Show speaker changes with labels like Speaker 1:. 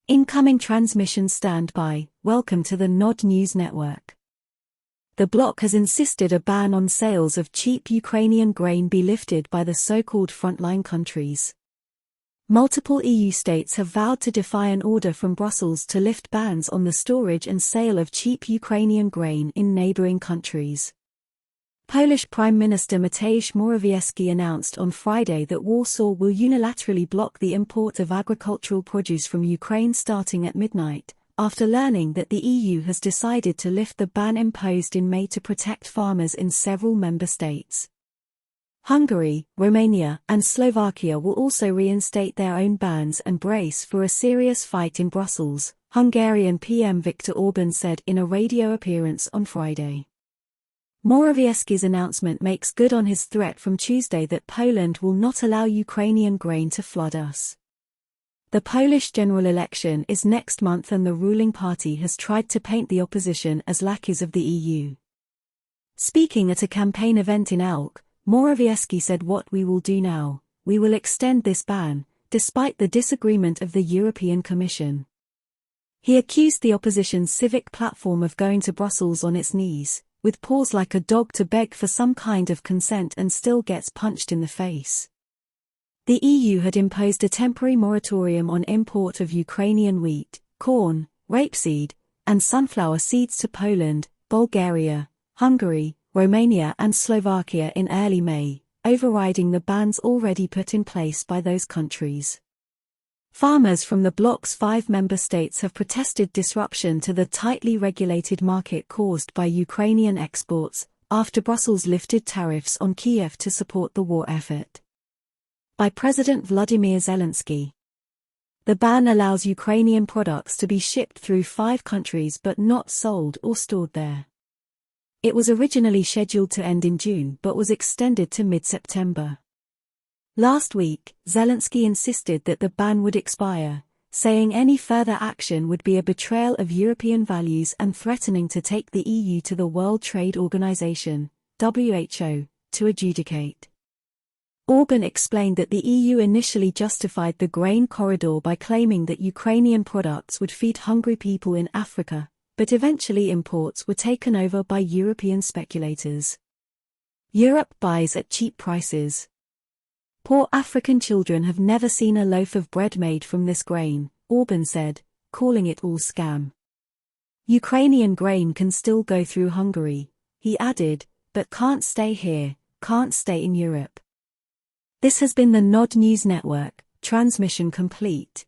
Speaker 1: Incoming transmission standby. Welcome to the Nod News Network. The bloc has insisted a ban on sales of cheap Ukrainian grain be lifted by the so-called frontline countries. Multiple EU states have vowed to defy an order from Brussels to lift bans on the storage and sale of cheap Ukrainian grain in neighboring countries. Polish Prime Minister Mateusz Morawiecki announced on Friday that Warsaw will unilaterally block the import of agricultural produce from Ukraine starting at midnight, after learning that the EU has decided to lift the ban imposed in May to protect farmers in several member states. Hungary, Romania, and Slovakia will also reinstate their own bans and brace for a serious fight in Brussels, Hungarian PM Viktor Orbán said in a radio appearance on Friday. Morawiecki's announcement makes good on his threat from Tuesday that Poland will not allow Ukrainian grain to flood us. The Polish general election is next month and the ruling party has tried to paint the opposition as lackeys of the EU. Speaking at a campaign event in Elk, Morawiecki said, "What we will do now, we will extend this ban, despite the disagreement of the European Commission." He accused the opposition's civic platform of going to Brussels on its knees, with paws like a dog to beg for some kind of consent and still gets punched in the face. The EU had imposed a temporary moratorium on import of Ukrainian wheat, corn, rapeseed, and sunflower seeds to Poland, Bulgaria, Hungary, Romania and Slovakia in early May, overriding the bans already put in place by those countries. Farmers from the bloc's 5 member states have protested disruption to the tightly regulated market caused by Ukrainian exports, after Brussels lifted tariffs on Kiev to support the war effort. By President Vladimir Zelensky. The ban allows Ukrainian products to be shipped through 5 countries but not sold or stored there. It was originally scheduled to end in June but was extended to mid-September. Last week, Zelensky insisted that the ban would expire, saying any further action would be a betrayal of European values and threatening to take the EU to the World Trade Organization, WHO, to adjudicate. Orbán explained that the EU initially justified the grain corridor by claiming that Ukrainian products would feed hungry people in Africa, but eventually imports were taken over by European speculators. Europe buys at cheap prices. Poor African children have never seen a loaf of bread made from this grain, Orbán said, calling it all scam. Ukrainian grain can still go through Hungary, he added, but can't stay here, can't stay in Europe. This has been the Nod News Network, transmission complete.